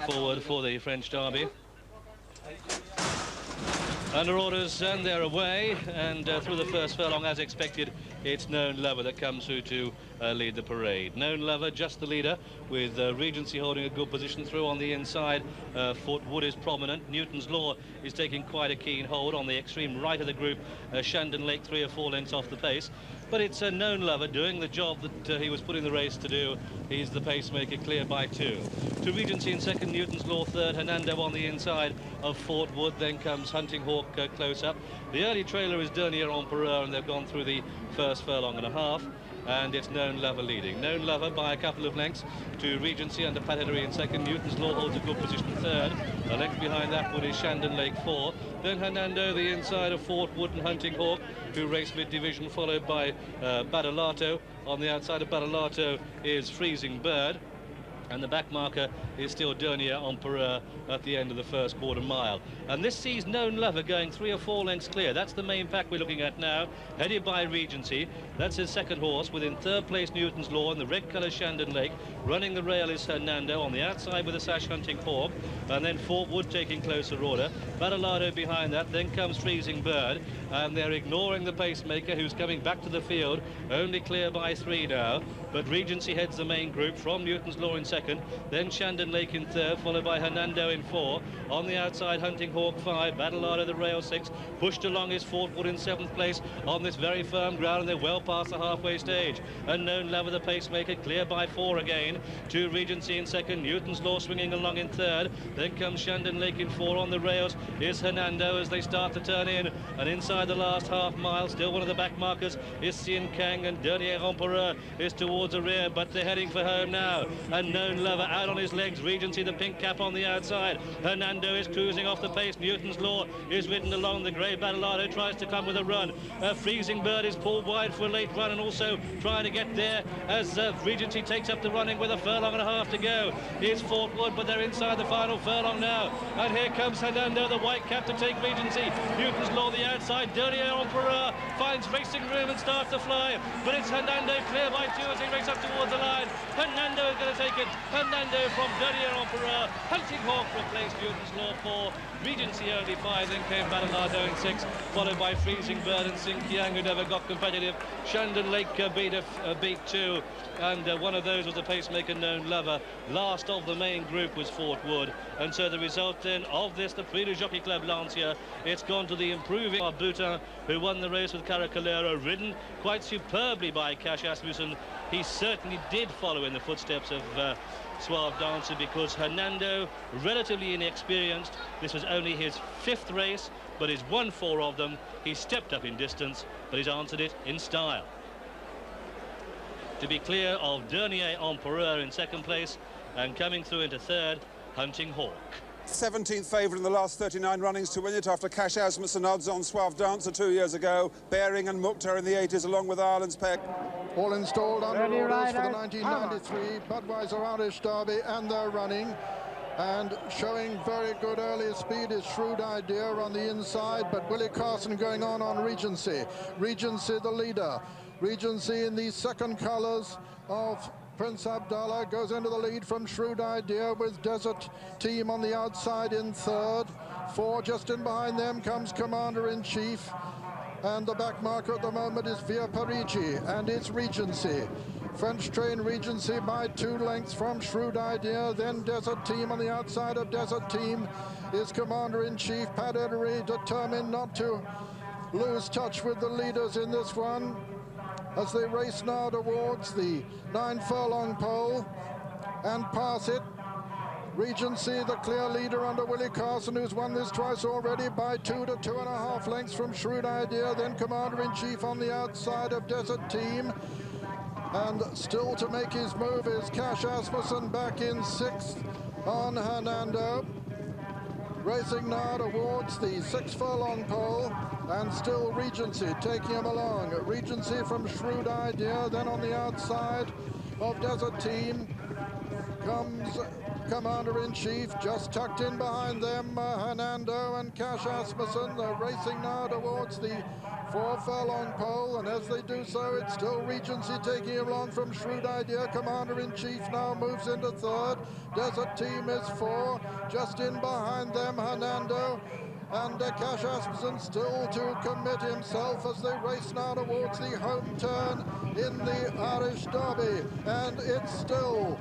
Forward for the French derby. Under orders, and they're away, and through the first furlong, as expected, it's Known Lover that comes through to lead the parade. Known Lover, just the leader, with Regency holding a good position through on the inside. Fort Wood is prominent. Newton's Law is taking quite a keen hold on the extreme right of the group. Shandon Lake 3 or 4 lengths off the pace. But it's a Known Lover doing the job that he was put in the race to do. He's the pacemaker, clear by 2. To Regency in second, Newton's Law third, Hernando on the inside of Fort Wood. Then comes Hunting Hawk close up. The early trailer is Dernier Empereur, and they've gone through the first furlong and a half. And it's Known Lover leading. Known Lover by a couple of lengths to Regency under Pateterie in second. Newton's Law holds a good position third. A length behind that one is Shandon Lake 4. Then Hernando, the inside of Fort Wood and Hunting Hawk, who race mid-division, followed by Badalato. On the outside of Badalato is Freezing Bird. And the back marker is still Dernier Empereur at the end of the first quarter mile. And this sees Known Lover going 3 or 4 lengths clear. That's the main pack we're looking at now, headed by Regency. That's his second horse. Within third place, Newton's Law, and the red colour Shandon Lake. Running the rail is Hernando. On the outside with a sash, Hunting Hawk. And then Fort Wood taking closer order. Badalado behind that. Then comes Freezing Bird. And they're ignoring the pacemaker, who's coming back to the field. Only clear by 3 now. But Regency heads the main group from Newton's Law in second, then Shandon Lake in third, followed by Hernando in 4. On the outside, Hunting Hawk 5, Badalado the rail 6. Pushed along is Fort Wood in 7th place on this very firm ground, and they're well past the halfway stage. And Known Lover the pacemaker, clear by 4 again. To Regency in second, Newton's Law swinging along in third. Then comes Shandon Lake in 4. On the rails is Hernando as they start to turn in. And inside the last half mile, still one of the back markers is Sien Kang, and Dernier Empereur is towards the rear, but they're heading for home now. And Known Lover out on his legs. Regency the pink cap on the outside. Hernando is cruising off the pace. Newton's Law is ridden along. The grey Badalado tries to come with a run. Freezing Bird is pulled wide for a late run, and also trying to get there as Regency takes up the running with a furlong and a half to go. Here's Fort Wood, but they're inside the final furlong now. And here comes Hernando, the white cap, to take Regency. Newton's Law the outside. Dernier Empereur finds racing room and starts to fly, but it's Hernando clear by 2 as he races up towards the line. Hernando is going to take it. Hernando from Dernier Empereur. Hunting Hawk replaced Newton's Law 4. Regency only 5, then came Badalado in 6, followed by Freezing Bird and Sing Kiang, who never got competitive. Shandon Lake beat 2, and one of those was the pacemaker Known Lover. Last of the main group was Fort Wood, and so the result then of this, the Prix du Jockey-Club Lancia, it's gone to the improving Boutin, who won the race with Caracalero, ridden quite superbly by Cash Asmussen. He certainly did follow in the footsteps of Suave Dancer, because Hernando, relatively inexperienced, this was only his 5th race, but he's won 4 of them. He's stepped up in distance, but he's answered it in style. To be clear of Dernier Empereur in 2nd place, and coming through into 3rd, Hunting Hawk. 17th favourite in the last 39 runnings to win it after Cash Asmussen odds on Suave Dancer 2 years ago. Bearing and Mukhtar in the 80s along with Ireland's Peck. All installed under orders for the 1993 Budweiser Irish Derby, and they're running. And showing very good early speed is Shrewd Idea on the inside, but Willie Carson going on Regency. Regency the leader. Regency in the second colours of Prince Abdallah goes into the lead from Shrewd Idea, with Desert Team on the outside in 3rd. 4 just in behind them comes Commander-in-Chief. And the back marker at the moment is Via Parigi, and it's Regency. French train Regency by 2 lengths from Shrewd Idea. Then Desert Team on the outside of Desert Team is Commander-in-Chief. Pateterie determined not to lose touch with the leaders in this one, as they race now towards the 9 furlong pole and pass it. Regency, the clear leader under Willie Carson, who's won this twice already, by 2 to 2.5 lengths from Shrewd Idea. Then Commander-in-Chief on the outside of Desert Team. And still to make his move is Cash Asmussen back in 6th on Hernando. Racing now towards the 6 furlong pole, and still Regency taking him along. Regency from Shrewd Idea. Then on the outside of Desert Team comes Commander-in-Chief, just tucked in behind them, Hernando and Cash Asmussen. They're racing now towards the 4 furlong pole, and as they do so, it's still Regency taking along from Shrewd Idea. Commander-in-Chief now moves into third. Desert Team is 4. Just in behind them, Hernando. And Cash Asmussen still to commit himself as they race now towards the home turn in the Irish Derby. And it's still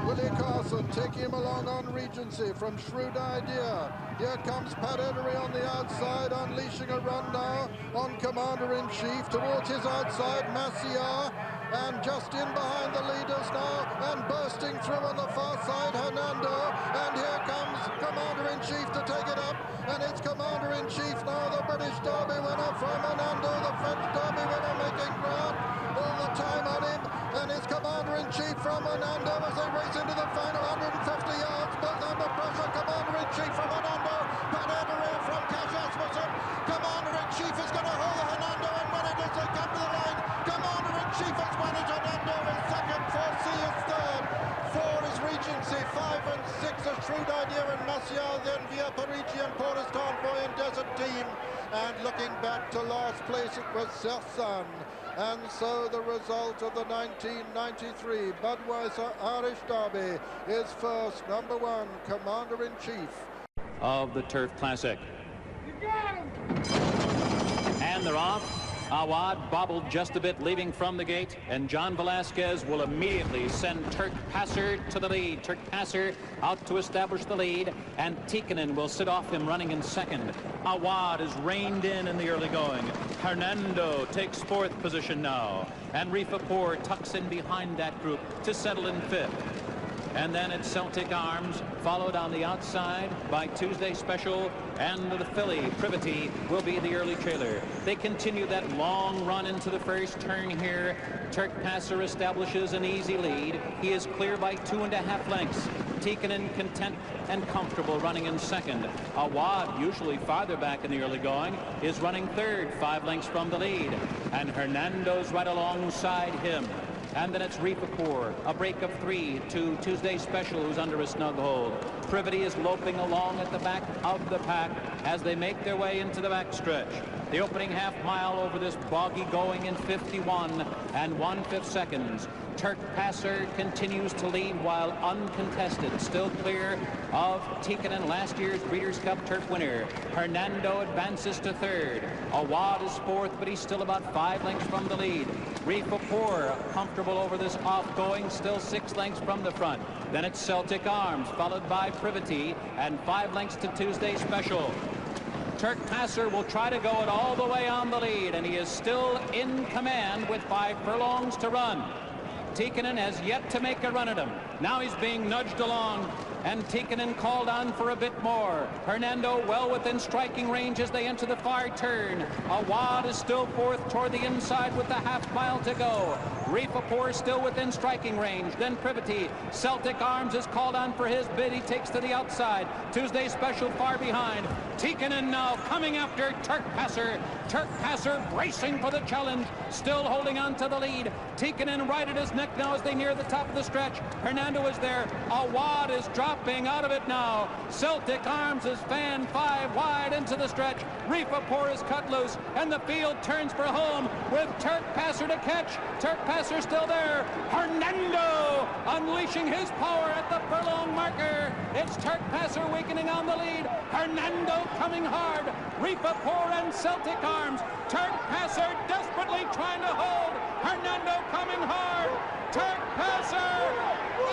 Willie Carson taking him along on Regency from Shrewd Idea. Here comes Pat Emery on the outside, unleashing a run now on Commander-in-Chief towards his outside, Massiar. And just in behind the leaders now, and bursting through on the far side, Hernando. And here comes Commander-in-Chief to take it up. And it's Commander-in-Chief now, the British Derby winner from Hernando, the French Derby winner making ground all the time on him. And it's Commander-in-Chief from Hernando as they race into the final 150 yards. Both under pressure, Commander-in-Chief from Hernando. Pat Emery from Cash Asmussen. Commander-in-Chief is going to hold Hernando and win it as they come to the line. Commander-in-Chief has won it. Hernando is second. 4C is third. 4 is Regency. 5 and 6 are Shrewd Idea and Massiar. Then via Parigi and Portistan Boy and Desert Team. And looking back to last place, it was Sersan. And so the result of the 1993 Budweiser Irish Derby is first, number 1, Commander-in-Chief of the Turf Classic. And they're off. Awad bobbled just a bit leaving from the gate, and John Velasquez will immediately send Turk Passer to the lead. Turk Passer out to establish the lead, and Tikkanen will sit off him running in second. Awad is reined in the early going. Hernando takes 4th position now, and Rifapour tucks in behind that group to settle in 5th. And then it's Celtic Arms, followed on the outside by Tuesday Special, and the filly, Privity, will be the early trailer. They continue that long run into the first turn here. Turk Passer establishes an easy lead. He is clear by 2.5 lengths. Tikkanen content and comfortable running in second. Awad, usually farther back in the early going, is running third, 5 lengths from the lead. And Hernando's right alongside him. And then it's Rifapour, a break of 3 to Tuesday Special, who's under a snug hold. Privity is loping along at the back of the pack as they make their way into the backstretch. The opening half mile over this boggy going in 51 and 1/5 seconds. Turk Passer continues to lead while uncontested, still clear of Tikkanen, last year's Breeders' Cup Turf winner. Hernando advances to third. Awad is 4th, but he's still about 5 lengths from the lead. Rifapour comfortable over this off-going, still 6 lengths from the front. Then it's Celtic Arms, followed by Privity, and 5 lengths to Tuesday Special. Turk Passer will try to go it all the way on the lead, and he is still in command with 5 furlongs to run. Tikkanen has yet to make a run at him. Now he's being nudged along, and Tikkanen called on for a bit more. Hernando well within striking range as they enter the far turn. Awad is still 4th toward the inside with the half mile to go. Rifapour still within striking range. Then Privity. Celtic Arms is called on for his bid. He takes to the outside. Tuesday Special far behind. Tikkanen now coming after Turk Passer. Turk Passer bracing for the challenge. Still holding on to the lead. Tikkanen right at his neck now as they near the top of the stretch. Hernando is there. Awad is dropping out of it now. Celtic Arms is fanned 5 wide into the stretch. Rifapour is cut loose, and the field turns for home with Turk Passer to catch. Turk Passer still there. Hernando unleashing his power at the furlong marker. It's Turk Passer weakening on the lead. Hernando coming hard. Rifapour and Celtic Arms. Turk Passer desperately trying to hold. Hernando coming hard. Turk Passer.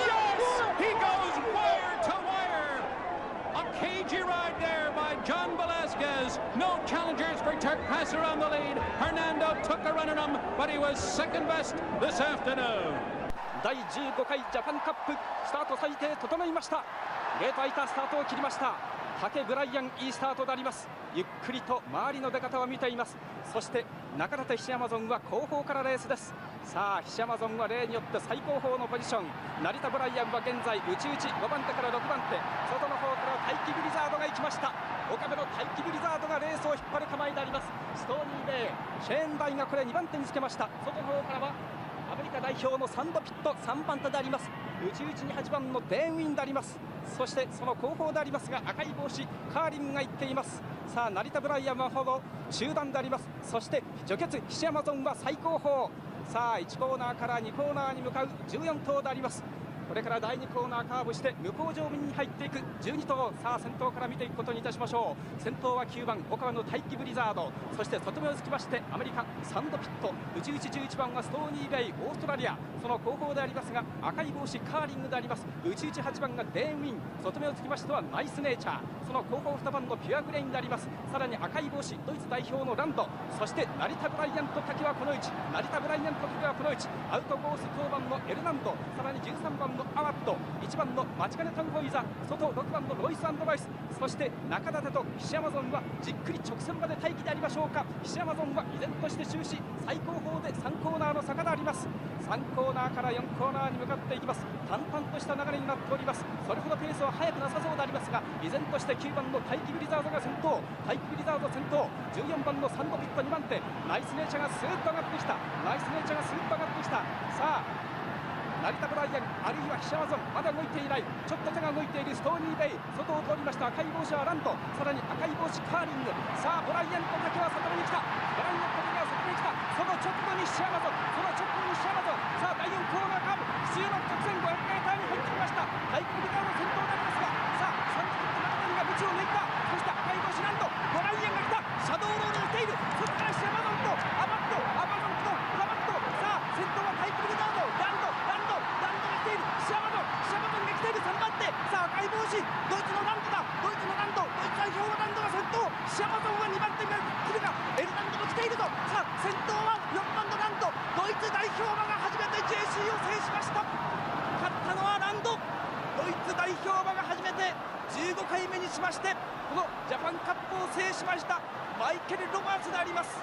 Yes! He goes wire to wire. A cagey ride there by John Velasquez. No challengers for Turk Passer on the lead. Hernando took a run at him, but he was second best this afternoon. 第15回ジャパンカップスタート最低整いました。ゲート開いたスタートを切りました。竹ブライアンいいスタートであります。ゆっくりと周りの出方を見ています。そして中立ヒシアマゾンは後方からレースです。さあヒシアマゾンは例によって最高峰のポジション。成田ブライアンは現在内々5番手から6番手、外の方から大気ブリザードが行きました。岡部の大気ブリザードがレースを引っ張る構えであります。ストーニーベイシェーンバイがこれ2番手につけました。外の方からはアメリカ代表のサンドピット3番手であります。内々に8番のデーンウィンであります。そしてその後方でありますが赤い帽子カーリングが行っています。さあ成田ブライアンはほぼ中段であります。そして除血ヒシアマゾンは最後方。さあ1コーナーから2コーナーに向かう14頭であります。これから第2コーナーカーブして向こう上面に入っていく12頭。さあ先頭から見ていくことにいたしましょう。先頭は9番岡川の大気ブリザード、そして外目をつきましてアメリカサンドピット、内々11番はストーニーベイオーストラリア、その後方でありますが赤い帽子カーリングであります。内々8番がデーンウィン、外目をつきましてはナイスネイチャー、その後方2番のピュアグレインであります。さらに赤い帽子ドイツ代表のランド、そして成田ブライアント竹はこの位置、成田ブライアント竹はこの位置、アウトコース9番のエルナンド、さらに13番のアワット、1番のマチカネタンホイザ、外6番のロイス&ロイス、そして中立とヒシアマゾンはじっくり直線まで待機でありましょうか。ヒシアマゾンは依然として終始最高峰で3コーナーの坂であります。3コーナーから4コーナーに向かっていきます。淡々とした流れになっております。それほどペースは速くなさそうでありますが依然として9番の大気ブリザードが先頭、大気ブリザード先頭、14番のサンドピット2番手、ナイスネイチャーがスーッと上がってきた、ナイスネイチャーがスーッと上がってきた。さあ成田ブライアンあるいはヒシャマゾンまだ動いていない、ちょっと手が動いているストーニーベイ、外を通りました赤い帽子はランド、さらに赤い帽子カーリング。さあブライアンと竹は外目に来た、ブライアンと竹は外目に来た、その直後にヒシャマゾン、その直後にヒシャマゾン。さあ第4コーナーカーブ必要な直線 500m に入ってきました。大気ブリザード先頭でありますが、さあ30キロ中谷が道を抜いた、そして赤い帽子ランド、ブライアンが来た、シャドウロールが来ている、そこからヒシャマゾンとアバット、アバゾンとアバット。さあ先頭は大気ブリザード、ランドヒシャマゾンが来ている3番手。さあ赤い帽子ドイツのランドだ、ドイツのランド、ドイツ代表のランドが先頭、ヒシャマゾンは2番手に来るがエルナンドも来ているぞ。さあ先頭は4番のランド、ドイツ代表馬が初めて JC を制しました。勝ったのはランド、ドイツ代表馬が初めて15回目にしましてこのジャパンカップを制しましたマイケル・ロバーツであります。